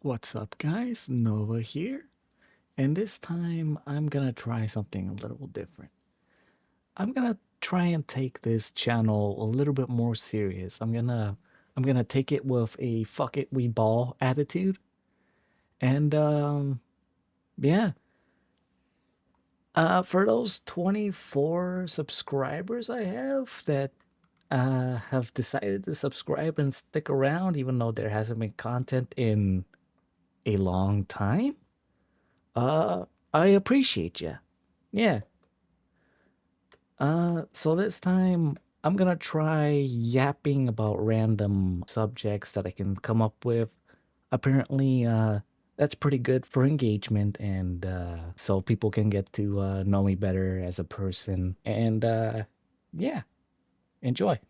What's up, guys? Nova here, and this time I'm gonna try something a little different. I'm gonna try and take this channel a little bit more serious. I'm gonna take it with a fuck it we ball attitude. And yeah. For those 24 subscribers I have that have decided to subscribe and stick around even though there hasn't been content in a long time. Uh, I appreciate you. Yeah. So this time I'm gonna try yapping about random subjects that I can come up with. Apparently, that's pretty good for engagement and so people can get to know me better as a person. And yeah, enjoy.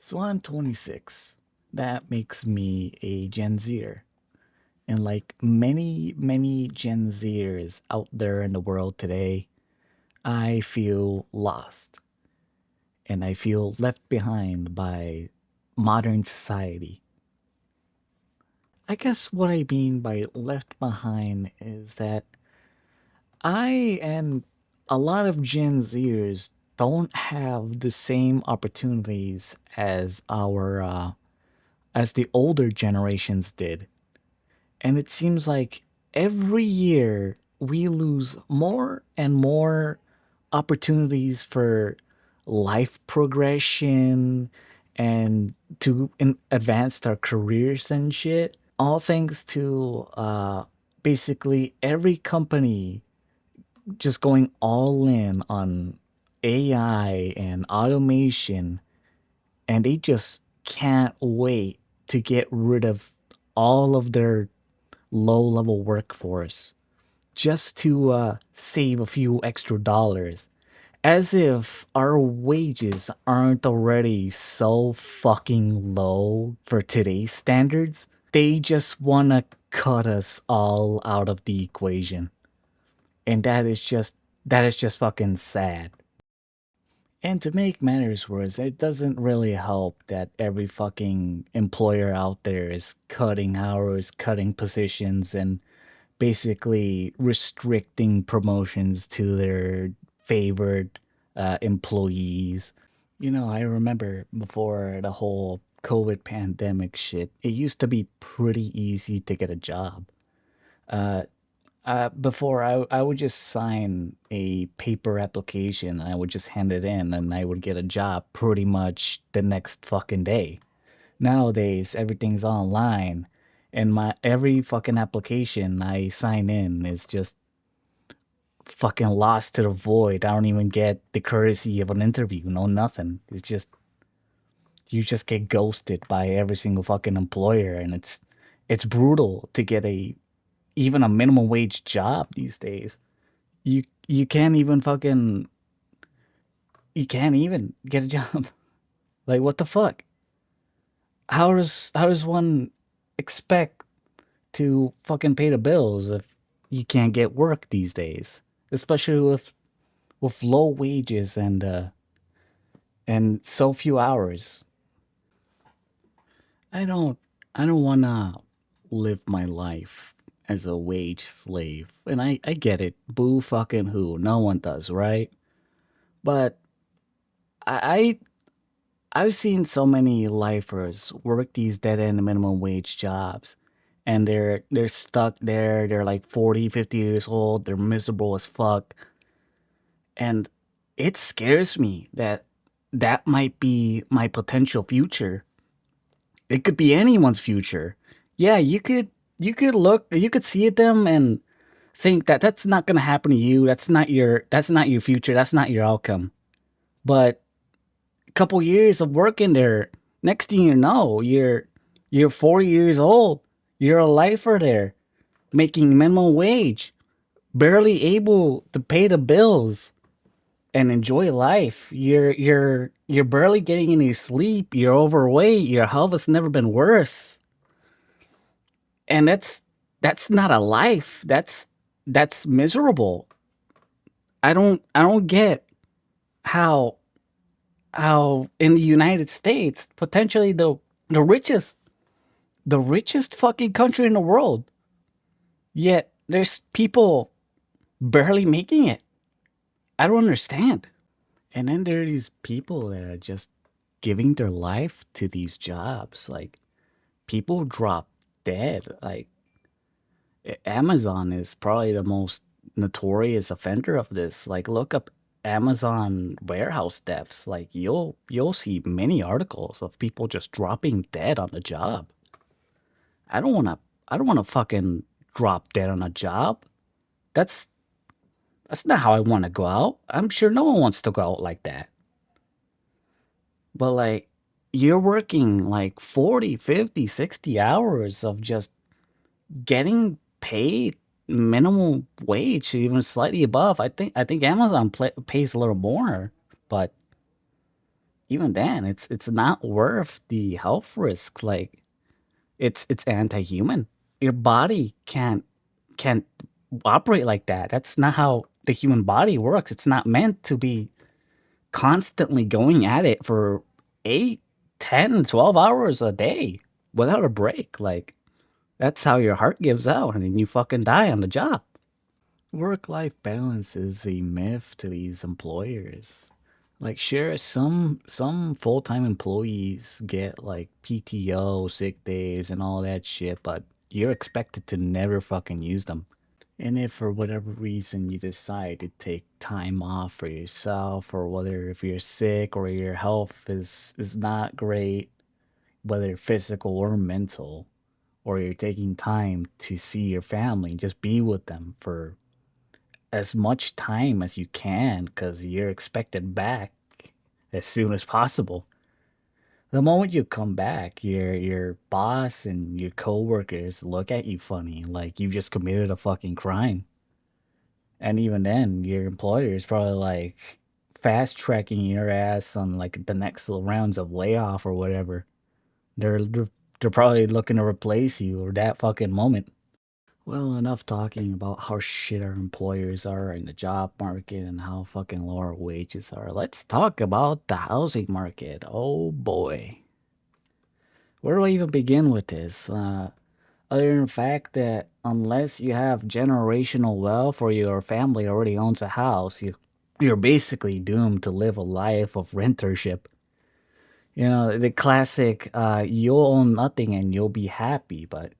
So I'm 26. That makes me a Gen Zer. And like many Gen Zers out there in the world today, I feel lost and I feel left behind by modern society. I guess what I mean by left behind is that I and a lot of Gen Zers don't have the same opportunities as our as the older generations did. And it seems like every year we lose more and more opportunities for life progression and to advance our careers and shit. All thanks to basically every company just going all in on AI and automation, and they just can't wait to get rid of all of their low level workforce just to save a few extra dollars. As if our wages aren't already so fucking low for today's standards. They just want to cut us all out of the equation. And that is just fucking sad. And to make matters worse, it doesn't really help that every fucking employer out there is cutting hours, cutting positions, and basically restricting promotions to their favored employees. I remember before the whole COVID pandemic shit, it used to be pretty easy to get a job. Uh, Before I would just sign a paper application and I would just hand it in and I would get a job pretty much the next fucking day. Nowadays, everything's online, and my every fucking application I sign in is just fucking lost to the void. I don't even get the courtesy of an interview, no nothing. It's just you just get ghosted by every single fucking employer, and it's brutal to get a even a minimum wage job these days. You can't even fucking you can't even get a job. Like what the fuck? How does one expect to fucking pay the bills if you can't get work these days, especially with low wages and so few hours. I don't I don't want to live my life as a wage slave. And I get it. Boo fucking who. No one does, right? But I I've seen so many lifers work these dead end minimum wage jobs, and they're stuck there. They're like 40, 50 years old. They're miserable as fuck. And it scares me that that might be my potential future. It could be anyone's future. Yeah, you could see at them and think that that's not going to happen to you. That's not your future. That's not your outcome. But couple years of working there. Next thing you know, you're 40 years old. You're a lifer there, making minimum wage, barely able to pay the bills and enjoy life. You're barely getting any sleep. You're overweight. Your health has never been worse. And that's not a life. That's miserable. I don't get how how in the United States, potentially the richest The richest fucking country in the world. Yet there's people barely making it. I don't understand. And then there are these people that are just giving their life to these jobs. Like people drop dead. Like Amazon is probably the most notorious offender of this. Like look up Amazon warehouse thefts. Like you'll see many articles of people just dropping dead on the job. I don't want to I don't want to fucking drop dead on a job. That's that's not how I want to go out. I'm sure no one wants to go out like that. But like you're working like 40, 50, 60 hours of just getting paid minimum wage, even slightly above. I think Amazon pays a little more, but even then, it's not worth the health risk. Like it's anti-human. Your body can't operate like that. That's not how the human body works. It's not meant to be constantly going at it for 8, 10, 12 hours a day without a break. Like that's how your heart gives out and then you fucking die on the job. Work life balance is a myth to these employers. Like sure, some full-time employees get like PTO, sick days and all that shit, but you're expected to never fucking use them. And if for whatever reason you decide to take time off for yourself, or whether if you're sick or your health is not great, whether physical or mental, or you're taking time to see your family, just be with them for as much time as you can because you're expected back as soon as possible. The moment you come back, your boss and your coworkers look at you funny, like you just committed a fucking crime. And even then, your employer is probably like fast tracking your ass on like the next rounds of layoff or whatever. They're probably looking to replace you or that fucking moment. Well, enough talking about how shit our employers are in the job market and how fucking low our wages are. Let's talk about the housing market. Oh boy. Where do I even begin with this? Other than the fact that unless you have generational wealth or your family already owns a house, you're basically doomed to live a life of rentership. You know, the classic, you'll own nothing and you'll be happy, but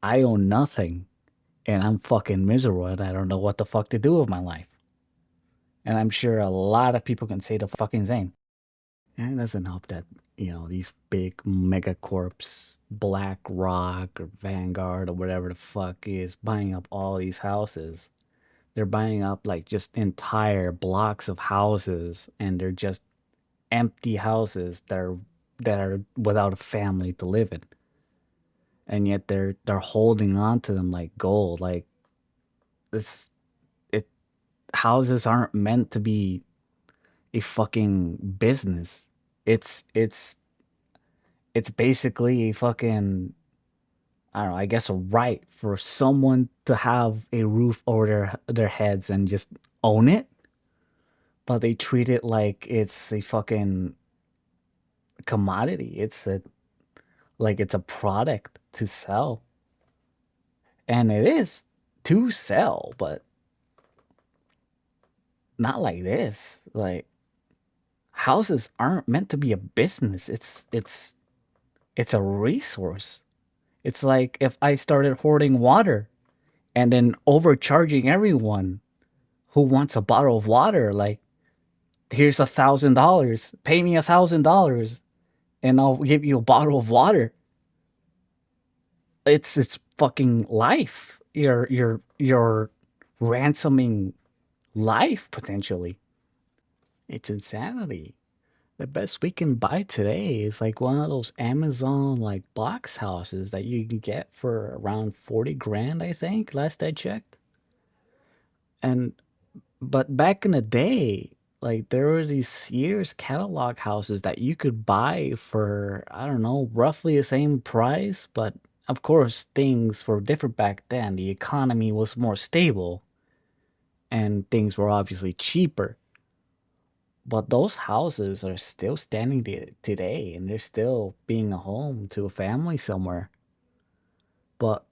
I own nothing and I'm fucking miserable and I don't know what the fuck to do with my life. And I'm sure a lot of people can say the fucking same. And it doesn't help that, these big megacorps, BlackRock or Vanguard or whatever the fuck is buying up all these houses. They're buying up like just entire blocks of houses and they're just empty houses that are without a family to live in. And yet they're holding on to them like gold. Like this it houses aren't meant to be a fucking business. It's basically a fucking, I don't know, I guess a right for someone to have a roof over their heads and just own it, but they treat it like it's a fucking commodity. It's a product to sell. And it is to sell, but not like this. Like houses aren't meant to be a business. It's a resource. It's like if I started hoarding water and then overcharging everyone who wants a bottle of water. Like, here's $1,000. Pay me $1,000, and I'll give you a bottle of water. It's fucking life. You're ransoming life potentially. It's insanity. The best we can buy today is like one of those Amazon like box houses that you can get for around 40 grand, I think, last I checked. And but back in the day, like there were these Sears catalog houses that you could buy for, I don't know, roughly the same price, but of course things were different back then. The economy was more stable and things were obviously cheaper. But those houses are still standing today, and they're still being a home to a family somewhere. But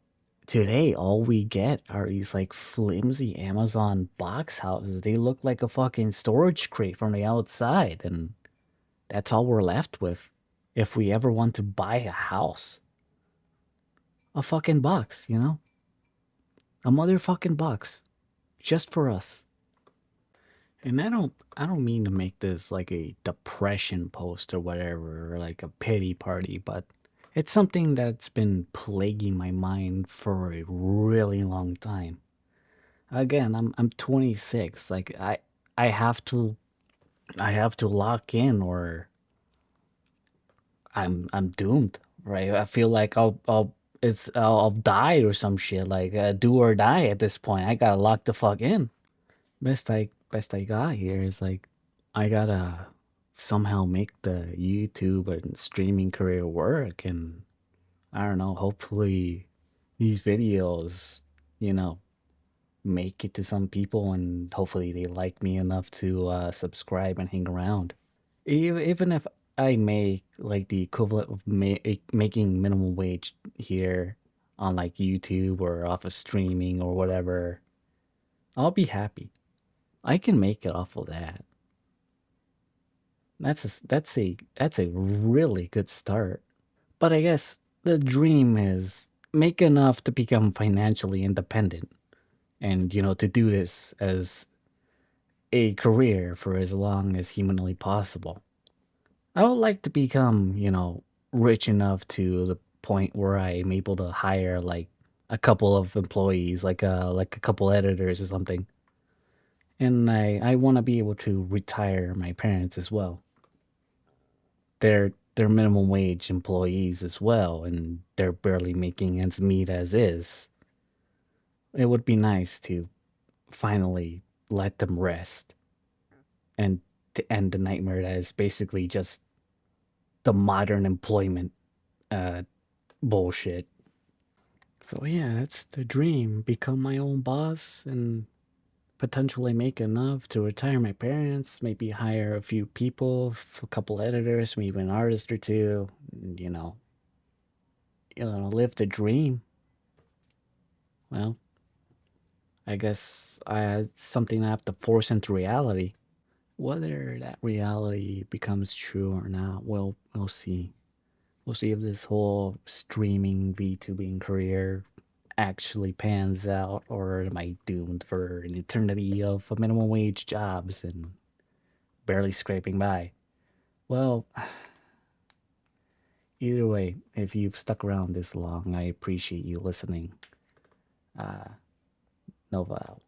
today, all we get are these like flimsy Amazon box houses. They look like a fucking storage crate from the outside, and that's all we're left with. If we ever want to buy a house, a fucking box, you know? A motherfucking box. Just for us. And I don't mean to make this like a depression post or whatever, or like a pity party, but it's something that's been plaguing my mind for a really long time. Again, I'm 26. Like I have to I have to lock in or I'm doomed, right? I feel like I'll die or some shit like do or die at this point. I got to lock the fuck in. Best I got here is like I gotta somehow make the YouTube and streaming career work, and I don't know, hopefully these videos, you know, make it to some people, and hopefully they like me enough to subscribe and hang around. Even if I make like the equivalent of making minimum wage here on like YouTube or off of streaming or whatever, I'll be happy. I can make it off of that. That's a really good start. But I guess the dream is make enough to become financially independent and to do this as a career for as long as humanly possible. I would like to become, rich enough to the point where I'm able to hire like a couple of employees, like a couple editors or something. And I want to be able to retire my parents as well. They're minimum wage employees as well, and they're barely making ends meet as is. It would be nice to finally let them rest and to end the nightmare that is basically just the modern employment uh, bullshit. So yeah, that's the dream. Become my own boss and potentially make enough to retire my parents, maybe hire a few people, a couple editors, maybe an artist or two, and, live the dream. Well, I guess it's something I have to force into reality. Whether that reality becomes true or not, we'll see. We'll see if this whole streaming VTubing career actually pans out, or am I doomed for an eternity of minimum wage jobs and barely scraping by? Well, either way, if you've stuck around this long, I appreciate you listening. Uh, Nova out.